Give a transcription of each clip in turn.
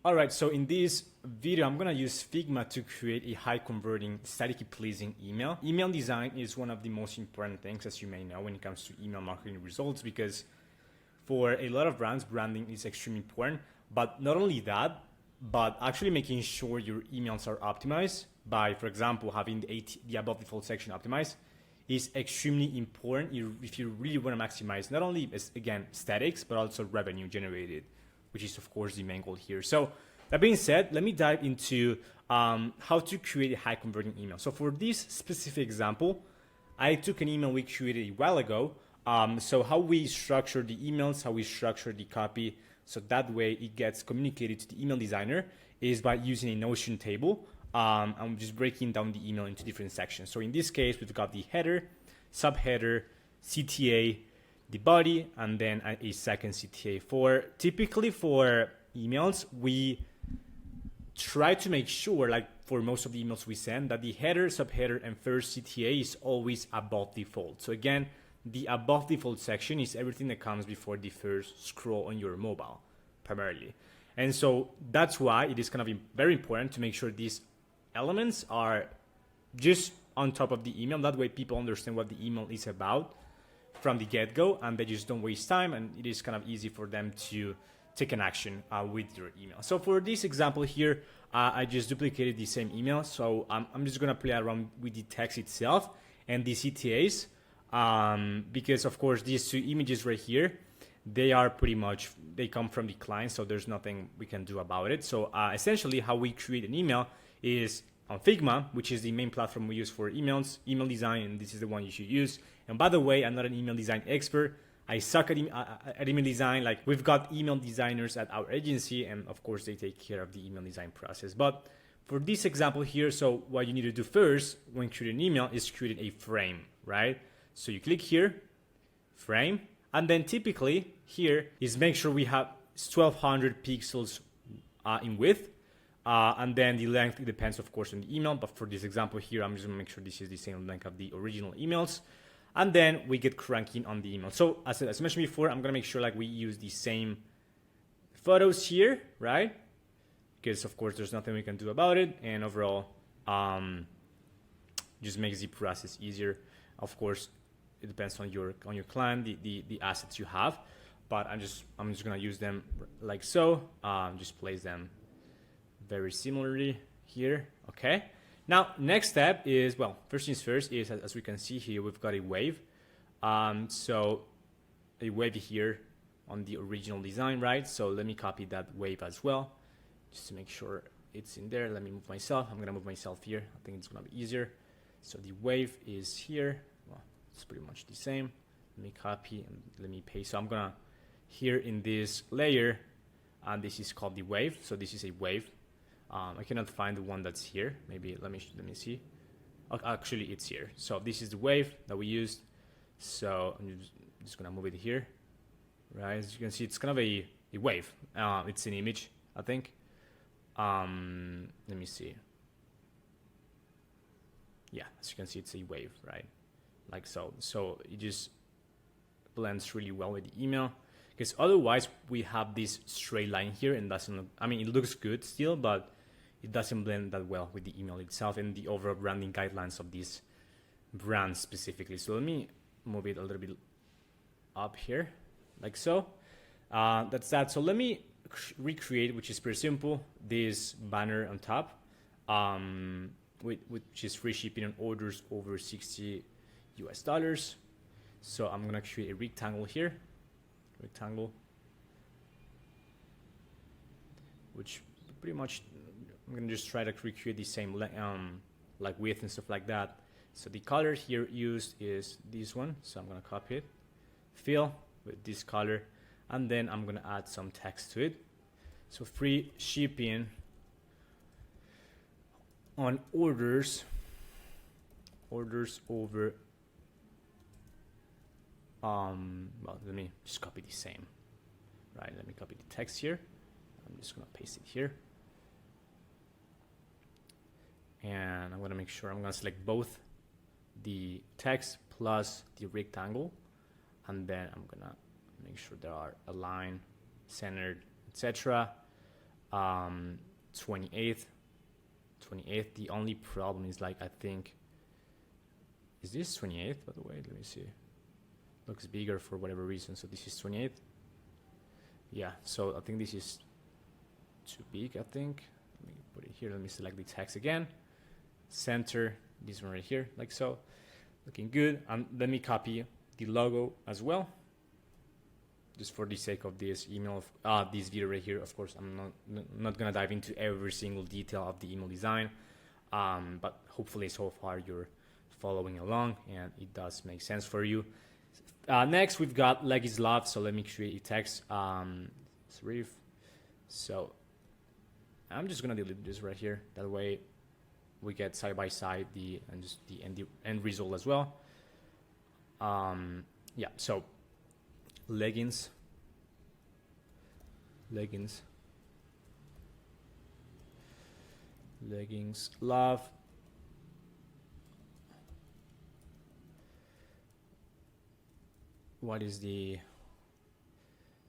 Alright, so in this video, I'm gonna use Figma to create a high converting, aesthetically pleasing email. Email design is one of the most important things, as you may know, when it comes to email marketing results, because for a lot of brands, branding is extremely important. But not only that, but actually making sure your emails are optimized by, for example, having the above default section optimized is extremely important if you really want to maximize not only, again, aesthetics, but also revenue generated, which is of course the main goal here. So that being said, let me dive into how to create a high converting email. So for this specific example, I took an email we created a while ago. So how we structure the emails, how we structure the copy, so that way it gets communicated to the email designer is by using a Notion table. I'm just breaking down the email into different sections. So in this case, we've got the header, subheader, CTA, the body, and then a second CTA. Typically for emails, we try to make sure, like for most of the emails we send, that the header, subheader, and first CTA is always above default. So again, the above default section is everything that comes before the first scroll on your mobile, primarily. And so that's why it is kind of very important to make sure these elements are just on top of the email. That way people understand what the email is about from the get-go, and they just don't waste time, and it is kind of easy for them to take an action with your email. So for this example here, I just duplicated the same email. So I'm just gonna play around with the text itself and the CTAs, because of course these two images right here, they come from the client, so there's nothing we can do about it. So essentially how we create an email is on Figma, which is the main platform we use for emails, email design, and this is the one you should use. And by the way, I'm not an email design expert. I suck at email design. Like, we've got email designers at our agency, and of course they take care of the email design process. But for this example here, so what you need to do first when creating an email is create a frame, right? So you click here, frame, and then typically here is make sure we have 1200 pixels in width. And then the length, it depends, of course, on the email. But for this example here, I'm just gonna make sure this is the same length of the original emails. And then we get cranking on the email. So as I mentioned before, I'm gonna make sure like we use the same photos here, right? Because of course there's nothing we can do about it. And overall, just makes the process easier. Of course, it depends on your client, the assets you have. But I'm just gonna use them like so. Just place them very similarly here. Okay. Now, next step is, well, first things first is, as we can see here, we've got a wave. So a wave here on the original design, right? So let me copy that wave as well, just to make sure it's in there. Let me move myself. I'm gonna move myself here. I think it's gonna be easier. So the wave is here. Well, it's pretty much the same. Let me copy and let me paste. So I'm gonna, here in this layer, and this is called the wave. So this is a wave. I cannot find the one that's here. Maybe let me see. Actually, it's here. So this is the wave that we used. So I'm just gonna move it here, right? As you can see, it's kind of a wave. It's an image, I think. Let me see. Yeah, as you can see, it's a wave, right? Like so. So it just blends really well with the email. Because otherwise, we have this straight line here, and doesn't look, I mean, it looks good still, but it doesn't blend that well with the email itself and the overall branding guidelines of this brand specifically. So let me move it a little bit up here, like so. That's that. So let me recreate, which is pretty simple, this banner on top, which is free shipping on orders over $60 US. So I'm gonna create a rectangle here. Rectangle, which pretty much I'm gonna just try to recreate the same like width and stuff like that. So the color here used is this one, so I'm gonna copy it, fill with this color, and then I'm gonna add some text to it. So free shipping on orders over well, let me just copy the same, right? Let me copy the text here. I'm just gonna paste it here, and I'm gonna make sure I'm gonna select both the text plus the rectangle, and then I'm gonna make sure they are aligned, centered, etc. 28th. The only problem is like, I think, is this 28th, by the way? Let me see. Looks bigger for whatever reason. So this is 28th. Yeah, so I think this is too big, I think. Let me put it here. Let me select the text again. Center this one right here, like so. Looking good. And let me copy the logo as well, just for the sake of this email, this video right here. Of course, I'm not gonna dive into every single detail of the email design, but hopefully so far you're following along and it does make sense for you. Next, we've got leg is love. So let me create a text. Serif. So I'm just gonna delete this right here. That way we get side by side the end result as well. Yeah. So leggings love. What is the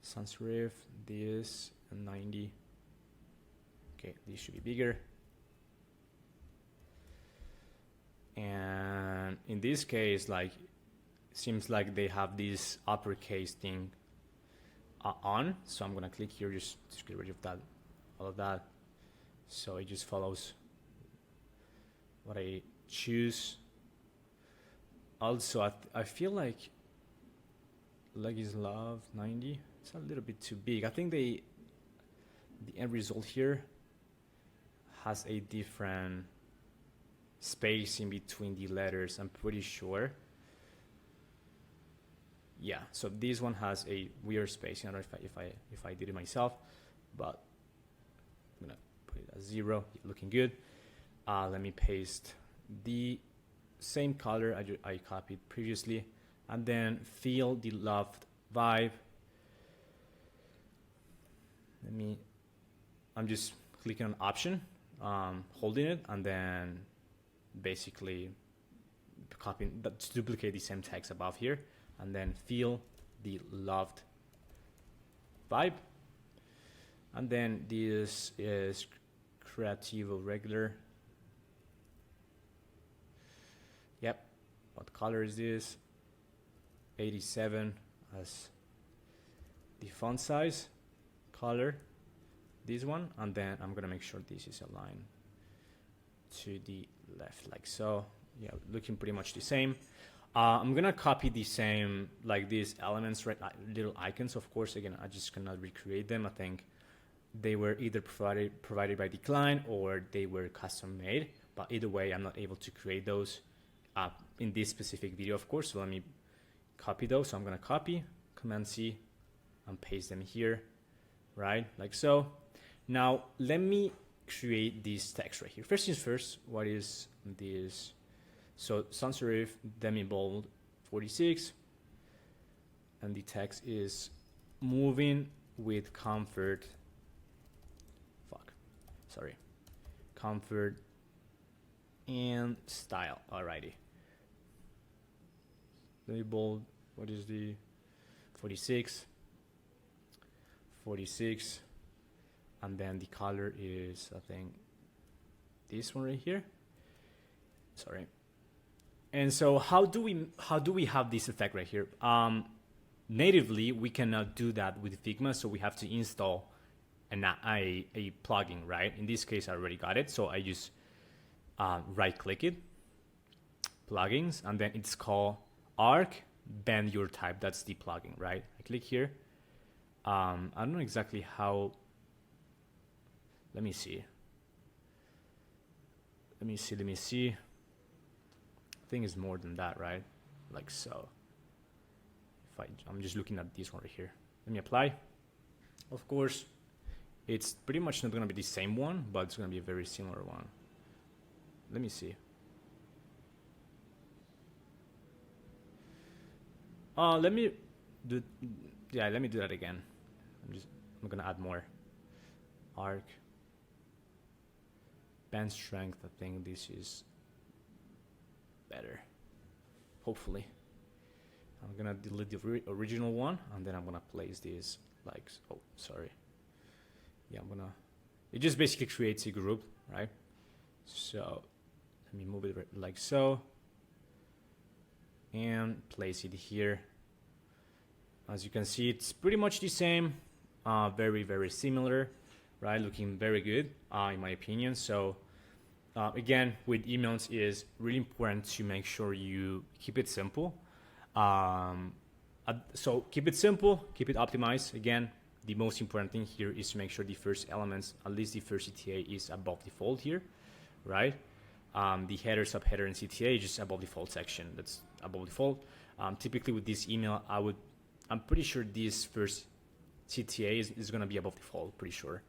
sans serif? This and 90. Okay, this should be bigger. And in this case, like, seems like they have this uppercase thing on. So I'm gonna click here, just get rid of that, all of that. So it just follows what I choose. Also, I feel like leg is love 90. It's a little bit too big. I think the end result here has a different space in between the letters, I'm pretty sure. Yeah, so this one has a weird space. I don't know if I did it myself, but I'm gonna put it as 0. Looking good. Let me paste the same color I copied previously, and then feel the loved vibe. I'm just clicking on option, holding it, and then basically copying that to duplicate the same text above here, and then feel the loved vibe. And then this is Creativo regular. Yep. What color is this? 87 as the font size, color, this one, and then I'm gonna make sure this is aligned to the left, like so. Yeah, looking pretty much the same. I'm gonna copy the same, like these elements, right? Little icons, of course. Again, I just cannot recreate them. I think they were either provided by the client or they were custom made. But either way, I'm not able to create those in this specific video, of course. So let me copy those. So I'm gonna copy, Command C, and paste them here, right? Like so. Now let me create this text right here. First things first, what is this? So sans serif, demi bold, 46, and the text is moving with comfort. Comfort and style. Alrighty. Demi bold. What is the 46? 46, and then the color is, I think, this one right here. Sorry. And so how do we have this effect right here? Natively, we cannot do that with Figma, so we have to install a plugin, right? In this case, I already got it, so I just right-click it, plugins, and then it's called Arc Bend Your Type. That's the plugin, right? I click here. I don't know exactly how. Let me see. I think it's more than that, right? Like so. I'm just looking at this one right here. Let me apply. Of course, it's pretty much not gonna be the same one, but it's gonna be a very similar one. Let me see. Let me do that again. I'm gonna add more. Arc. Band strength, I think this is better. Hopefully. I'm gonna delete the original one, and then I'm gonna place this like, oh, sorry. Yeah, I'm gonna it just basically creates a group, right? So let me move it like so and place it here. As you can see, it's pretty much the same, very, very similar, right? Looking very good, in my opinion. So again, with emails, is really important to make sure you keep it simple. So keep it simple, keep it optimized. Again, the most important thing here is to make sure the first elements, at least the first CTA, is above default here, right? The header, subheader, and CTA is just above default section. That's above default. Typically with this email, I'm pretty sure this first CTA is going to be above default, pretty sure.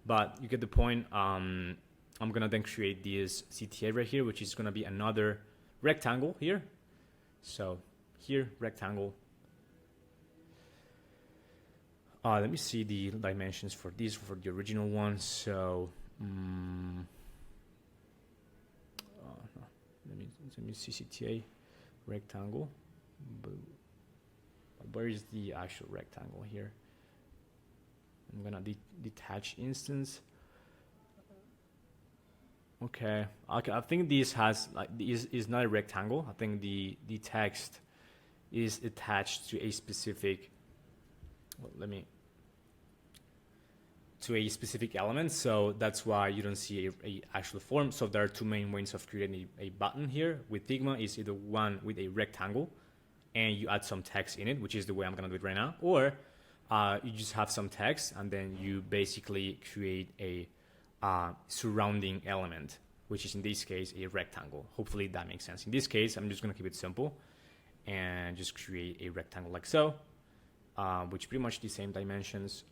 But you get the point. I'm going to then create this CTA right here, which is going to be another rectangle here. So here, rectangle. Let me see the dimensions for this, for the original one. So let me see CTA rectangle. But where is the actual rectangle here? I'm gonna detach instance. Okay, I think this has is not a rectangle. I think the text is attached to a specific. Well, to a specific element, so that's why you don't see a actual form. So there are two main ways of creating a button here with Figma. Is either one with a rectangle and you add some text in it, which is the way I'm gonna do it right now, or you just have some text and then you basically create a surrounding element, which is in this case a rectangle. Hopefully that makes sense. In this case, I'm just gonna keep it simple and just create a rectangle like so, which pretty much the same dimensions,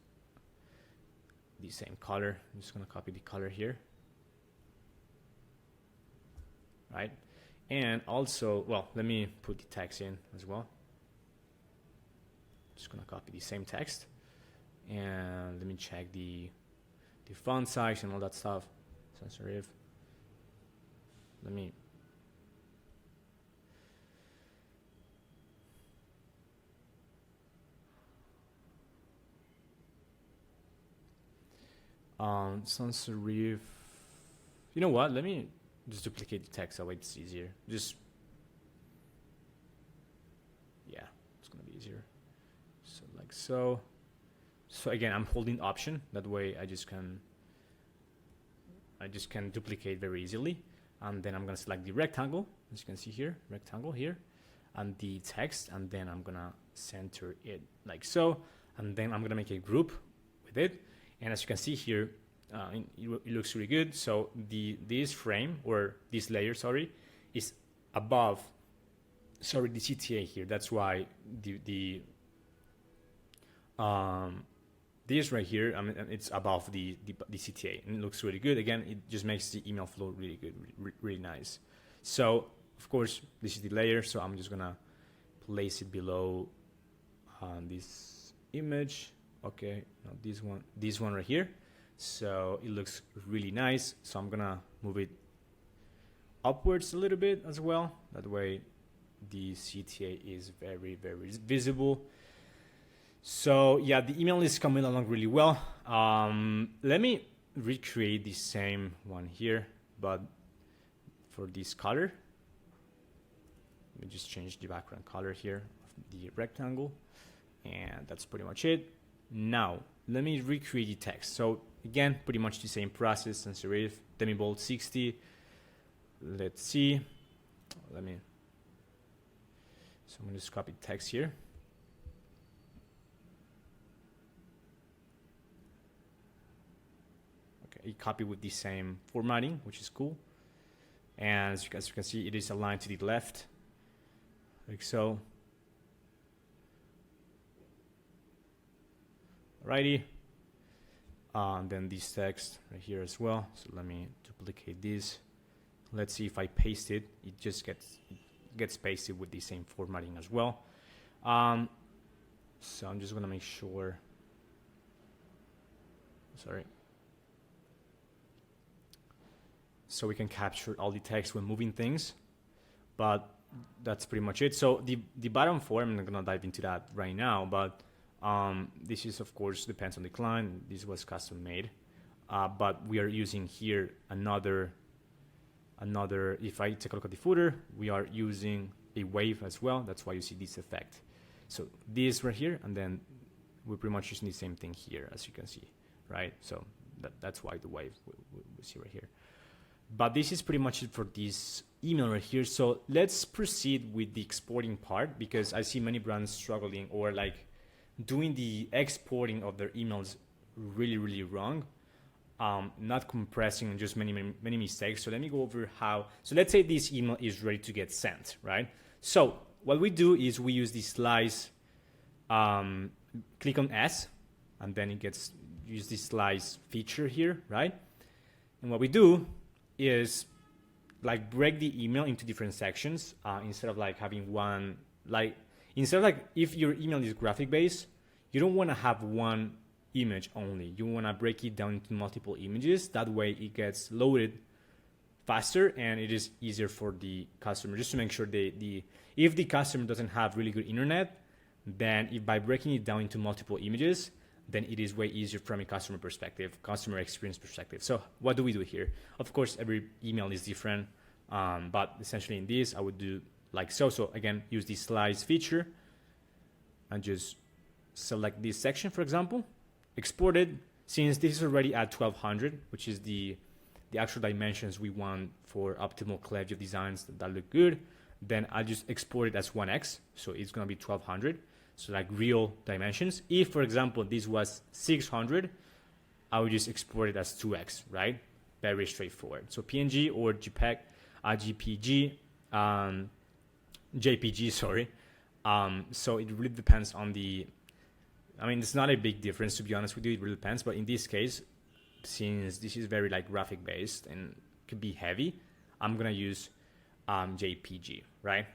the same color. I'm just gonna copy the color here, right? And also, well, let me put the text in as well. Just gonna copy the same text, and let me check the font size and all that stuff. Sans serif. Let me. Sans serif. You know what? Let me just duplicate the text that way it's easier. Just, yeah, it's gonna be easier. So like so. So again, I'm holding Option. That way, I just can duplicate very easily. And then I'm gonna select the rectangle, as you can see here, rectangle here, and the text, and then I'm gonna center it like so, and then I'm gonna make a group with it. And as you can see here, it looks really good. So this frame, or this layer, sorry, is above, sorry, the CTA here. That's why this right here, I mean, it's above the CTA, and it looks really good. Again, it just makes the email flow really good, really nice. So of course, this is the layer. So I'm just gonna place it below this image. Okay, no, this one right here. So it looks really nice. So I'm gonna move it upwards a little bit as well. That way the CTA is very, very visible. So yeah, the email is coming along really well. Let me recreate the same one here, but for this color, let me just change the background color here of the rectangle, and that's pretty much it. Now, let me recreate the text. So again, pretty much the same process, sans serif, demi-bold 60. Let's see. So I'm going to just copy the text here. Okay, a copy with the same formatting, which is cool. And as you guys can see, it is aligned to the left, like so. Alrighty, and then this text right here as well. So let me duplicate this. Let's see if I paste it, it just gets pasted with the same formatting as well. So I'm just gonna make sure. Sorry. So we can capture all the text when moving things, but that's pretty much it. So the bottom form, I'm not gonna dive into that right now, but this is, of course, depends on the client. This was custom made. but we are using here another, if I take a look at the footer, we are using a wave as well. That's why you see this effect. So this right here, and then we're pretty much using the same thing here, as you can see, right? So that's why the wave we see right here. But this is pretty much it for this email right here. So let's proceed with the exporting part, because I see many brands struggling or like doing the exporting of their emails really, really wrong. Not compressing, and just many mistakes. So let me go over how. So let's say this email is ready to get sent, right? So what we do is we use the slice, click on S, and then it gets use the slice feature here, right? And what we do is like break the email into different sections, instead of like having one, like instead of like, if your email is graphic based, you don't want to have one image only. You want to break it down into multiple images. That way it gets loaded faster and it is easier for the customer, just to make sure if the customer doesn't have really good internet, then if by breaking it down into multiple images, then it is way easier from a customer perspective, customer experience perspective. So what do we do here? Of course, every email is different, but essentially in this, I would do like so. So again, use the slice feature and just select this section, for example, export it. Since this is already at 1200, which is the actual dimensions we want for optimal Klaviyo designs that look good, then I'll just export it as 1x. So it's going to be 1200. So like real dimensions. If, for example, this was 600, I would just export it as 2x, right? Very straightforward. So PNG or JPEG, GPG, JPG, sorry. So it really depends on it's not a big difference, to be honest with you. It really depends. But in this case, since this is very like graphic based and could be heavy, I'm going to use JPG, right?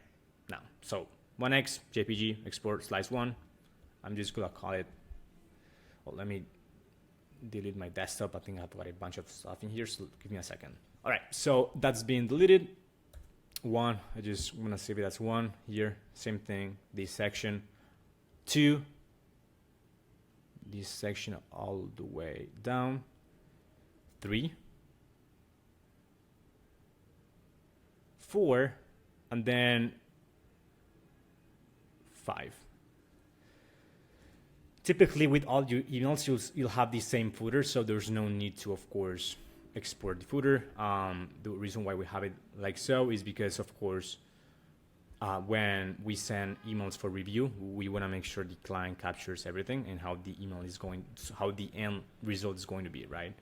Now, so 1x, JPG, export, slice 1. I'm just going to call it, well, let me delete my desktop. I think I've got a bunch of stuff in here, so give me a second. All right, so that's been deleted. 1, I just want to save it as 1 here. Same thing, this section. 2, this section all the way down. 3, 4, and then 5. Typically with all your emails, you'll have the same footer, so there's no need to, of course, export the footer. The reason why we have it like so is because, of course, when we send emails for review, we want to make sure the client captures everything and how the email is going, how the end result is going to be, right?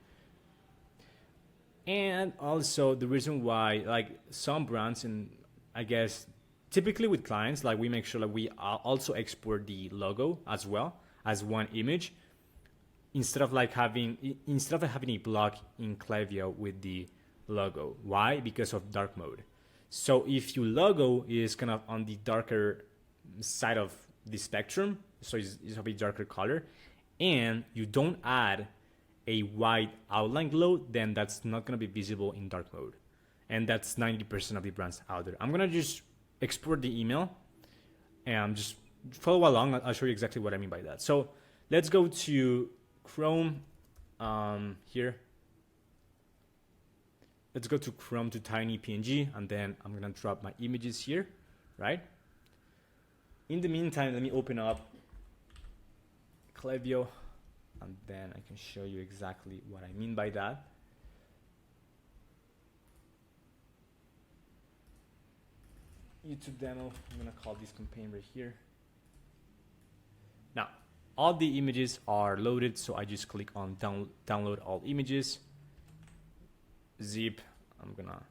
And also the reason why, like some brands, and I guess typically with clients, like we make sure that we also export the logo as well as one image, instead of having a block in Klaviyo with the logo. Why? Because of dark mode. So if your logo is kind of on the darker side of the spectrum, so it's of a darker color, and you don't add a white outline glow, then that's not going to be visible in dark mode. And that's 90% of the brands out there. I'm going to just export the email and just follow along. I'll show you exactly what I mean by that. So let's go to Chrome here. Let's go to Chrome to tiny PNG, and then I'm going to drop my images here, right? In the meantime, let me open up Klaviyo, and then I can show you exactly what I mean by that. YouTube demo, I'm gonna call this campaign right here. Now, all the images are loaded, so I just click on download all images, zip, I'm gonna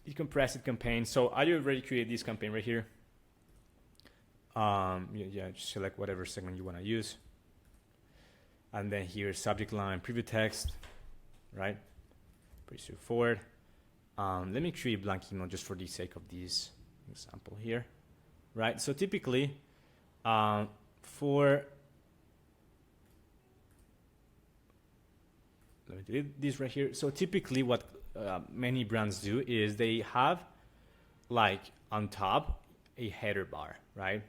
decompress it campaign. So I already created this campaign right here. Just select whatever segment you wanna use. And then here, subject line, preview text, right? Pretty straightforward. Let me create a blank email just for the sake of this example here, right? So typically, let me delete this right here. So typically what many brands do is they have like on top a header bar, right?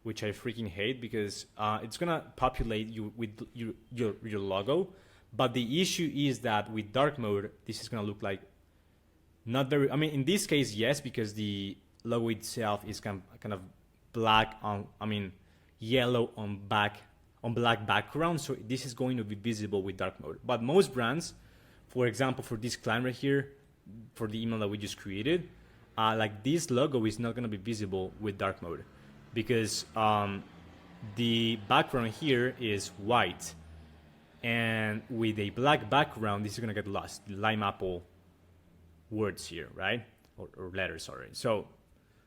which I freaking hate because it's gonna populate you with your logo. But the issue is that with dark mode, this is gonna look like not very. I mean, in this case, yes, because the logo itself is kind of black on. I mean, yellow on black background. So this is going to be visible with dark mode. But most brands, for example, for this client right here, for the email that we just created, like this logo is not gonna be visible with dark mode because the background here is white. And with a black background, this is gonna get lost. The lime apple words here, right? Or letters, sorry. So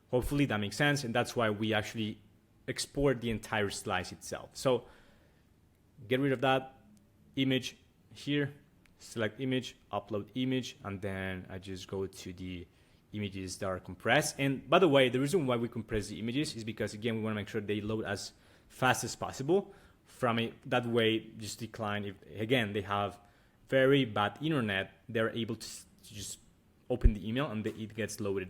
hopefully that makes sense, and that's why we actually export the entire slice itself. So get rid of that image here, select image, upload image, and then I just go to the images that are compressed. And by the way, the reason why we compress the images is because, again, we want to make sure they load as fast as possible. From it, that way, just decline. If again they have very bad internet, they're able to just open the email and it gets loaded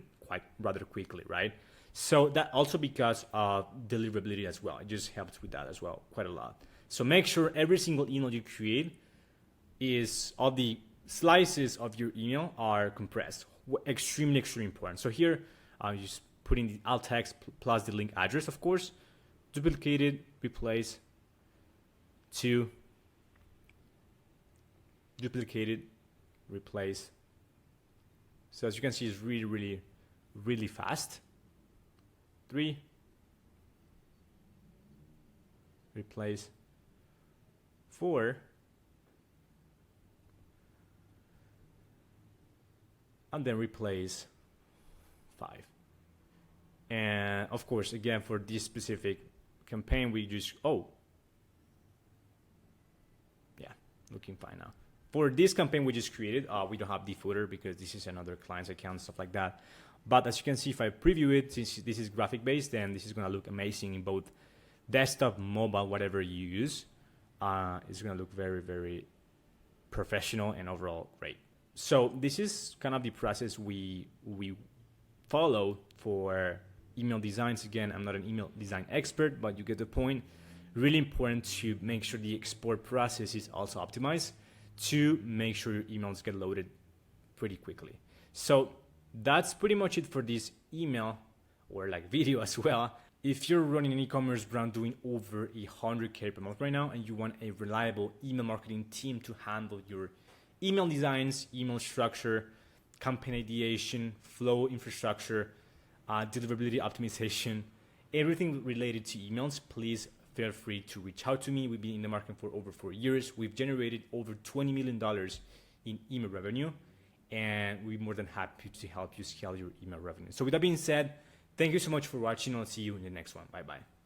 rather quickly, right? So that also because of deliverability as well. It just helps with that as well quite a lot. So make sure every single email you create is all the slices of your email are compressed. Extremely important. So here, you just put in the alt text plus the link address, of course, duplicate it, replace. 2, duplicated, replace. So as you can see, it's really fast. 3, replace. 4, and then replace 5. And of course, again, for this specific campaign, we just looking fine now. For this campaign we just created, we don't have the footer because this is another client's account, stuff like that. But as you can see, if I preview it, since this is graphic based, then this is going to look amazing in both desktop, mobile, whatever you use. It's going to look very professional and overall great. So this is kind of the process we follow for email designs. Again, I'm not an email design expert, but you get the point. Really important to make sure the export process is also optimized to make sure your emails get loaded pretty quickly. So that's pretty much it for this email or like video as well. If you're running an e-commerce brand doing over 100K per month right now and you want a reliable email marketing team to handle your email designs, email structure, campaign ideation, flow infrastructure, deliverability optimization, everything related to emails, please feel free to reach out to me. We've been in the market for over 4 years. We've generated over $20 million in email revenue, and we're more than happy to help you scale your email revenue. So with that being said, thank you so much for watching. I'll see you in the next one. Bye-bye.